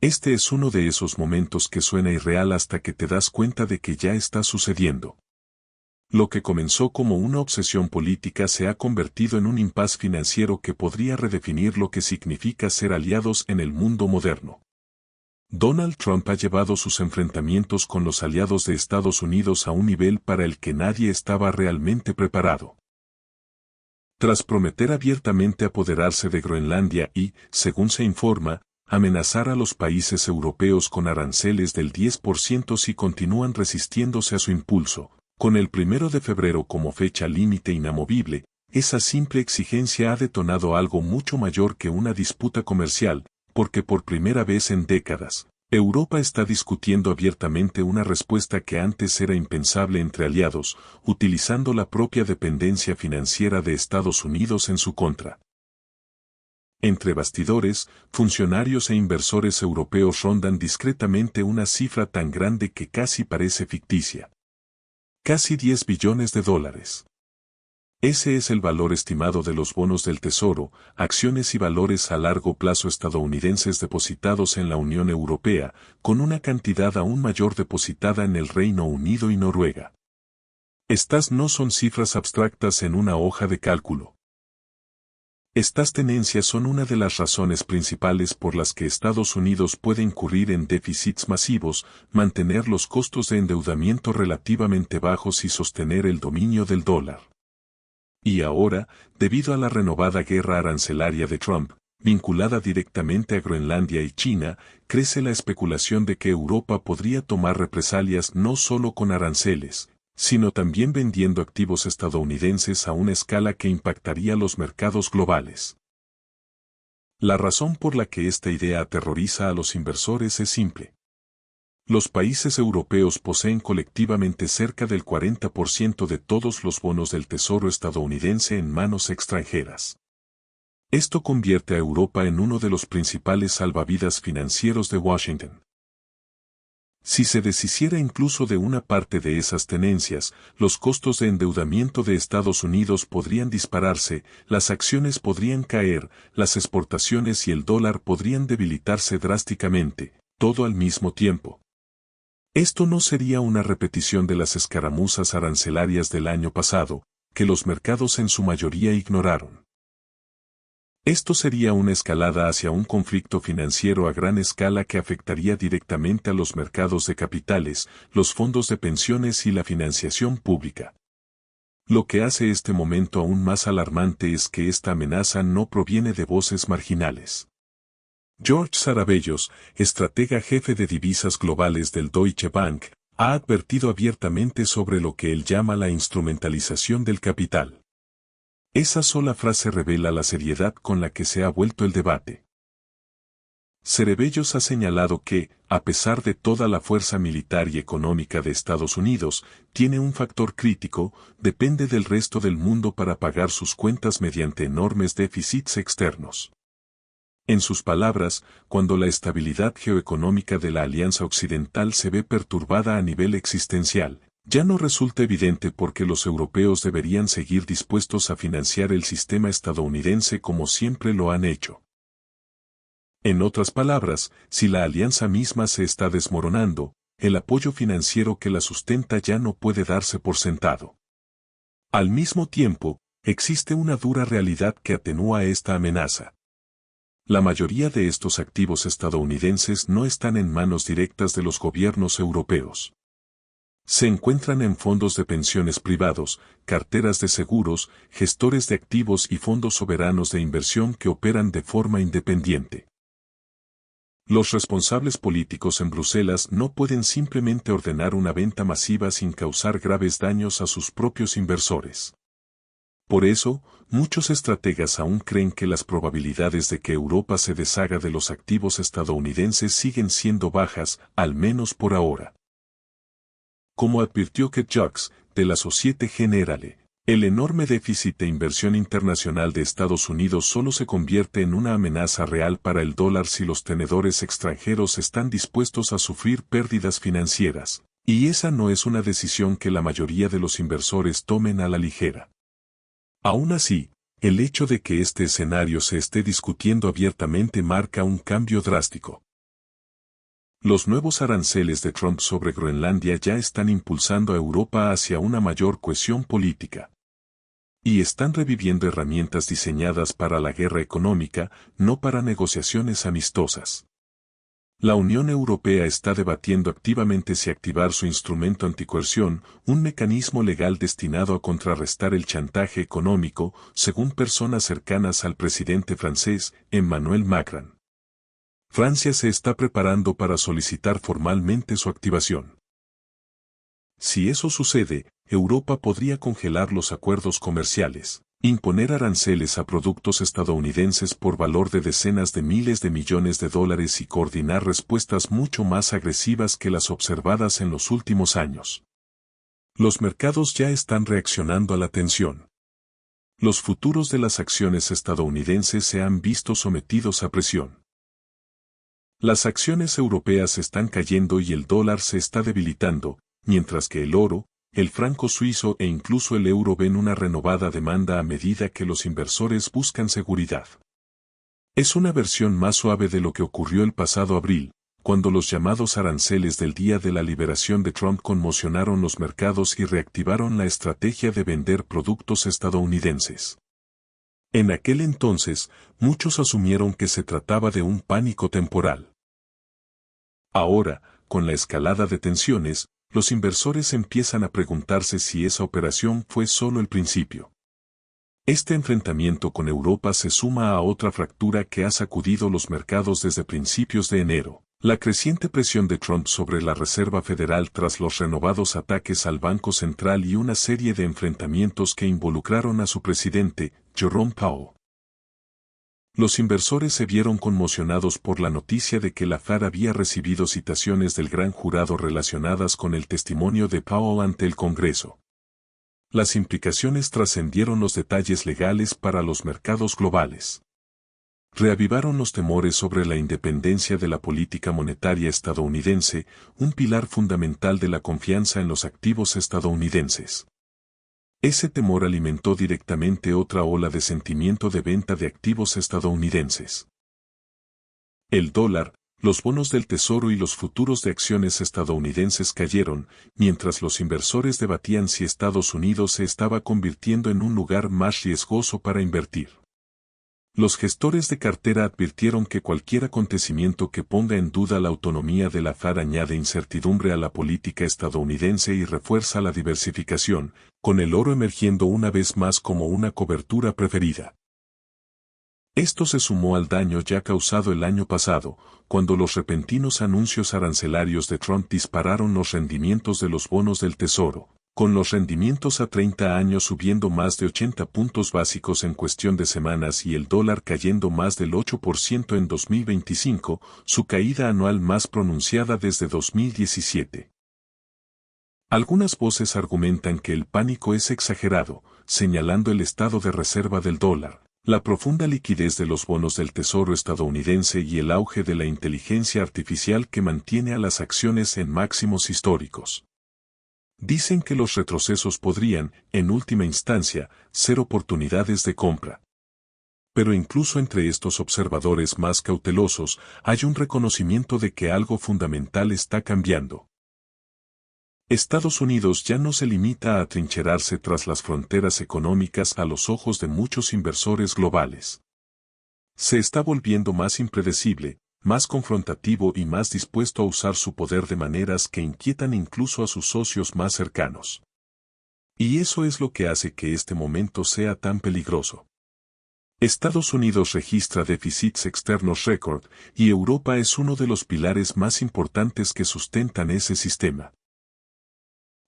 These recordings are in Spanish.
Este es uno de esos momentos que suena irreal hasta que te das cuenta de que ya está sucediendo. Lo que comenzó como una obsesión política se ha convertido en un impas financiero que podría redefinir lo que significa ser aliados en el mundo moderno. Donald Trump ha llevado sus enfrentamientos con los aliados de Estados Unidos a un nivel para el que nadie estaba realmente preparado. Tras prometer abiertamente apoderarse de Groenlandia y, según se informa, amenazar a los países europeos con aranceles del 10% si continúan resistiéndose a su impulso, con el 1 de febrero como fecha límite inamovible, esa simple exigencia ha detonado algo mucho mayor que una disputa comercial, porque por primera vez en décadas, Europa está discutiendo abiertamente una respuesta que antes era impensable entre aliados, utilizando la propia dependencia financiera de Estados Unidos en su contra. Entre bastidores, funcionarios e inversores europeos rondan discretamente una cifra tan grande que casi parece ficticia. Casi 10 billones de dólares. Ese es el valor estimado de los bonos del Tesoro, acciones y valores a largo plazo estadounidenses depositados en la Unión Europea, con una cantidad aún mayor depositada en el Reino Unido y Noruega. Estas no son cifras abstractas en una hoja de cálculo. Estas tenencias son una de las razones principales por las que Estados Unidos puede incurrir en déficits masivos, mantener los costos de endeudamiento relativamente bajos y sostener el dominio del dólar. Y ahora, debido a la renovada guerra arancelaria de Trump, vinculada directamente a Groenlandia y China, crece la especulación de que Europa podría tomar represalias no solo con aranceles, sino también vendiendo activos estadounidenses a una escala que impactaría los mercados globales. La razón por la que esta idea aterroriza a los inversores es simple. Los países europeos poseen colectivamente cerca del 40% de todos los bonos del Tesoro estadounidense en manos extranjeras. Esto convierte a Europa en uno de los principales salvavidas financieros de Washington. Si se deshiciera incluso de una parte de esas tenencias, los costos de endeudamiento de Estados Unidos podrían dispararse, las acciones podrían caer, las exportaciones y el dólar podrían debilitarse drásticamente, todo al mismo tiempo. Esto no sería una repetición de las escaramuzas arancelarias del año pasado, que los mercados en su mayoría ignoraron. Esto sería una escalada hacia un conflicto financiero a gran escala que afectaría directamente a los mercados de capitales, los fondos de pensiones y la financiación pública. Lo que hace este momento aún más alarmante es que esta amenaza no proviene de voces marginales. George Sarabellos, estratega jefe de divisas globales del Deutsche Bank, ha advertido abiertamente sobre lo que él llama la instrumentalización del capital. Esa sola frase revela la seriedad con la que se ha vuelto el debate. Cerebellos ha señalado que, a pesar de toda la fuerza militar y económica de Estados Unidos, tiene un factor crítico, depende del resto del mundo para pagar sus cuentas mediante enormes déficits externos. En sus palabras, cuando la estabilidad geoeconómica de la Alianza Occidental se ve perturbada a nivel existencial, ya no resulta evidente por qué los europeos deberían seguir dispuestos a financiar el sistema estadounidense como siempre lo han hecho. En otras palabras, si la alianza misma se está desmoronando, el apoyo financiero que la sustenta ya no puede darse por sentado. Al mismo tiempo, existe una dura realidad que atenúa esta amenaza. La mayoría de estos activos estadounidenses no están en manos directas de los gobiernos europeos. Se encuentran en fondos de pensiones privados, carteras de seguros, gestores de activos y fondos soberanos de inversión que operan de forma independiente. Los responsables políticos en Bruselas no pueden simplemente ordenar una venta masiva sin causar graves daños a sus propios inversores. Por eso, muchos estrategas aún creen que las probabilidades de que Europa se deshaga de los activos estadounidenses siguen siendo bajas, al menos por ahora. Como advirtió Keith Jacques, de la Societe Generale, el enorme déficit de inversión internacional de Estados Unidos solo se convierte en una amenaza real para el dólar si los tenedores extranjeros están dispuestos a sufrir pérdidas financieras, y esa no es una decisión que la mayoría de los inversores tomen a la ligera. Aún así, el hecho de que este escenario se esté discutiendo abiertamente marca un cambio drástico. Los nuevos aranceles de Trump sobre Groenlandia ya están impulsando a Europa hacia una mayor cohesión política. Y están reviviendo herramientas diseñadas para la guerra económica, no para negociaciones amistosas. La Unión Europea está debatiendo activamente si activar su instrumento anticoerción, un mecanismo legal destinado a contrarrestar el chantaje económico, según personas cercanas al presidente francés, Emmanuel Macron. Francia se está preparando para solicitar formalmente su activación. Si eso sucede, Europa podría congelar los acuerdos comerciales, imponer aranceles a productos estadounidenses por valor de decenas de miles de millones de dólares y coordinar respuestas mucho más agresivas que las observadas en los últimos años. Los mercados ya están reaccionando a la tensión. Los futuros de las acciones estadounidenses se han visto sometidos a presión. Las acciones europeas están cayendo y el dólar se está debilitando, mientras que el oro, el franco suizo e incluso el euro ven una renovada demanda a medida que los inversores buscan seguridad. Es una versión más suave de lo que ocurrió el pasado abril, cuando los llamados aranceles del día de la liberación de Trump conmocionaron los mercados y reactivaron la estrategia de vender productos estadounidenses. En aquel entonces, muchos asumieron que se trataba de un pánico temporal. Ahora, con la escalada de tensiones, los inversores empiezan a preguntarse si esa operación fue solo el principio. Este enfrentamiento con Europa se suma a otra fractura que ha sacudido los mercados desde principios de enero, la creciente presión de Trump sobre la Reserva Federal tras los renovados ataques al Banco Central y una serie de enfrentamientos que involucraron a su presidente, Jerome Powell. Los inversores se vieron conmocionados por la noticia de que la Fed había recibido citaciones del gran jurado relacionadas con el testimonio de Powell ante el Congreso. Las implicaciones trascendieron los detalles legales para los mercados globales. Reavivaron los temores sobre la independencia de la política monetaria estadounidense, un pilar fundamental de la confianza en los activos estadounidenses. Ese temor alimentó directamente otra ola de sentimiento de venta de activos estadounidenses. El dólar, los bonos del Tesoro y los futuros de acciones estadounidenses cayeron, mientras los inversores debatían si Estados Unidos se estaba convirtiendo en un lugar más riesgoso para invertir. Los gestores de cartera advirtieron que cualquier acontecimiento que ponga en duda la autonomía de la Fed añade incertidumbre a la política estadounidense y refuerza la diversificación, con el oro emergiendo una vez más como una cobertura preferida. Esto se sumó al daño ya causado el año pasado, cuando los repentinos anuncios arancelarios de Trump dispararon los rendimientos de los bonos del Tesoro, con los rendimientos a 30 años subiendo más de 80 puntos básicos en cuestión de semanas y el dólar cayendo más del 8% en 2025, su caída anual más pronunciada desde 2017. Algunas voces argumentan que el pánico es exagerado, señalando el estado de reserva del dólar, la profunda liquidez de los bonos del Tesoro estadounidense y el auge de la inteligencia artificial que mantiene a las acciones en máximos históricos. Dicen que los retrocesos podrían, en última instancia, ser oportunidades de compra. Pero incluso entre estos observadores más cautelosos, hay un reconocimiento de que algo fundamental está cambiando. Estados Unidos ya no se limita a atrincherarse tras las fronteras económicas a los ojos de muchos inversores globales. Se está volviendo más impredecible, más confrontativo y más dispuesto a usar su poder de maneras que inquietan incluso a sus socios más cercanos. Y eso es lo que hace que este momento sea tan peligroso. Estados Unidos registra déficits externos récord y Europa es uno de los pilares más importantes que sustentan ese sistema.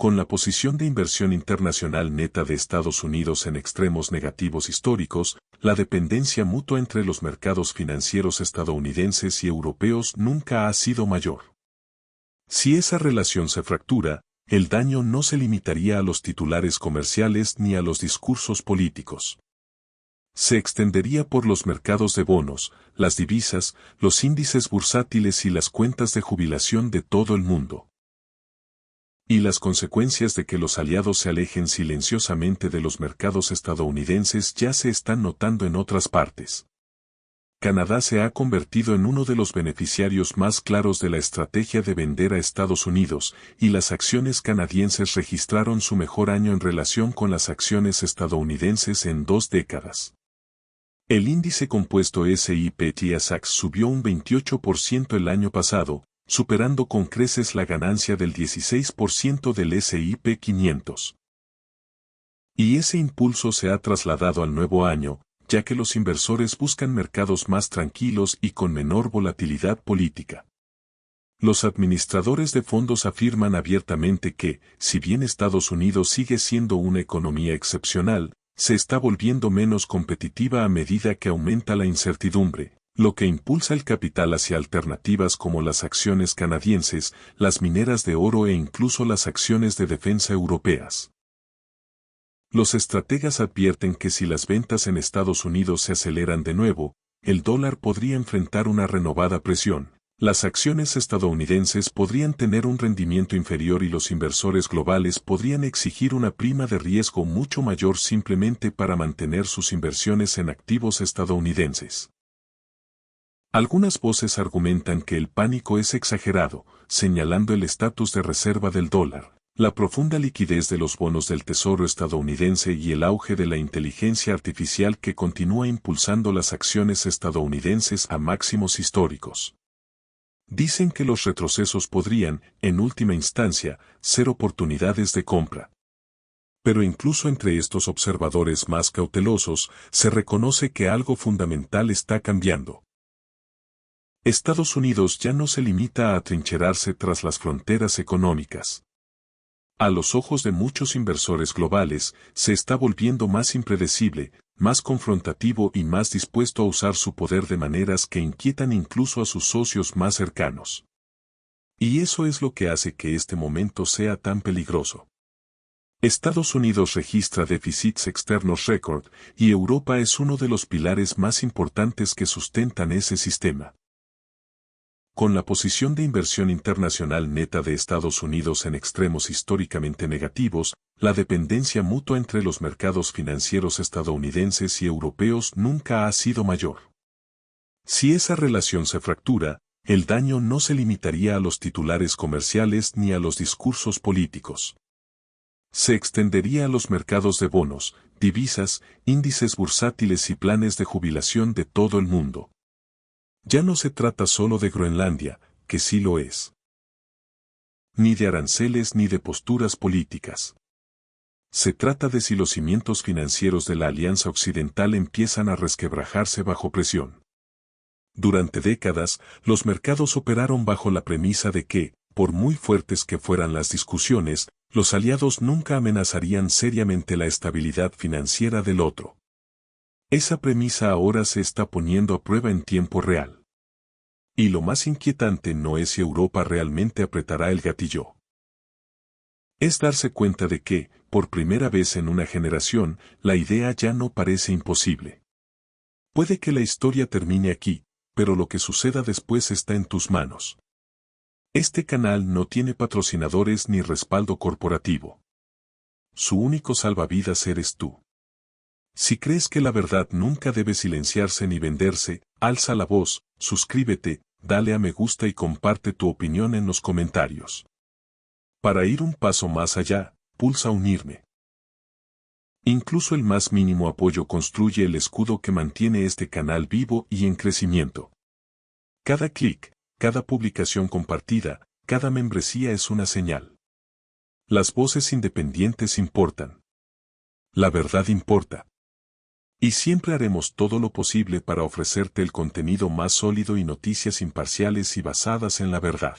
Con la posición de inversión internacional neta de Estados Unidos en extremos negativos históricos, la dependencia mutua entre los mercados financieros estadounidenses y europeos nunca ha sido mayor. Si esa relación se fractura, el daño no se limitaría a los titulares comerciales ni a los discursos políticos. Se extendería por los mercados de bonos, las divisas, los índices bursátiles y las cuentas de jubilación de todo el mundo. Y las consecuencias de que los aliados se alejen silenciosamente de los mercados estadounidenses ya se están notando en otras partes. Canadá se ha convertido en uno de los beneficiarios más claros de la estrategia de vender a Estados Unidos, y las acciones canadienses registraron su mejor año en relación con las acciones estadounidenses en 2 décadas. El índice compuesto S&P TSX subió un 28% el año pasado, superando con creces la ganancia del 16% del S&P 500. Y ese impulso se ha trasladado al nuevo año, ya que los inversores buscan mercados más tranquilos y con menor volatilidad política. Los administradores de fondos afirman abiertamente que, si bien Estados Unidos sigue siendo una economía excepcional, se está volviendo menos competitiva a medida que aumenta la incertidumbre, lo que impulsa el capital hacia alternativas como las acciones canadienses, las mineras de oro e incluso las acciones de defensa europeas. Los estrategas advierten que si las ventas en Estados Unidos se aceleran de nuevo, el dólar podría enfrentar una renovada presión, las acciones estadounidenses podrían tener un rendimiento inferior y los inversores globales podrían exigir una prima de riesgo mucho mayor simplemente para mantener sus inversiones en activos estadounidenses. Algunas voces argumentan que el pánico es exagerado, señalando el estatus de reserva del dólar, la profunda liquidez de los bonos del Tesoro estadounidense y el auge de la inteligencia artificial que continúa impulsando las acciones estadounidenses a máximos históricos. Dicen que los retrocesos podrían, en última instancia, ser oportunidades de compra. Pero incluso entre estos observadores más cautelosos, se reconoce que algo fundamental está cambiando. Estados Unidos ya no se limita a atrincherarse tras las fronteras económicas. A los ojos de muchos inversores globales, se está volviendo más impredecible, más confrontativo y más dispuesto a usar su poder de maneras que inquietan incluso a sus socios más cercanos. Y eso es lo que hace que este momento sea tan peligroso. Estados Unidos registra déficits externos récord, y Europa es uno de los pilares más importantes que sustentan ese sistema. Con la posición de inversión internacional neta de Estados Unidos en extremos históricamente negativos, la dependencia mutua entre los mercados financieros estadounidenses y europeos nunca ha sido mayor. Si esa relación se fractura, el daño no se limitaría a los titulares comerciales ni a los discursos políticos. Se extendería a los mercados de bonos, divisas, índices bursátiles y planes de jubilación de todo el mundo. Ya no se trata solo de Groenlandia, que sí lo es. Ni de aranceles ni de posturas políticas. Se trata de si los cimientos financieros de la Alianza Occidental empiezan a resquebrajarse bajo presión. Durante décadas, los mercados operaron bajo la premisa de que, por muy fuertes que fueran las discusiones, los aliados nunca amenazarían seriamente la estabilidad financiera del otro. Esa premisa ahora se está poniendo a prueba en tiempo real. Y lo más inquietante no es si Europa realmente apretará el gatillo. Es darse cuenta de que, por primera vez en una generación, la idea ya no parece imposible. Puede que la historia termine aquí, pero lo que suceda después está en tus manos. Este canal no tiene patrocinadores ni respaldo corporativo. Su único salvavidas eres tú. Si crees que la verdad nunca debe silenciarse ni venderse, alza la voz, suscríbete, dale a me gusta y comparte tu opinión en los comentarios. Para ir un paso más allá, pulsa unirme. Incluso el más mínimo apoyo construye el escudo que mantiene este canal vivo y en crecimiento. Cada clic, cada publicación compartida, cada membresía es una señal. Las voces independientes importan. La verdad importa. Y siempre haremos todo lo posible para ofrecerte el contenido más sólido y noticias imparciales y basadas en la verdad.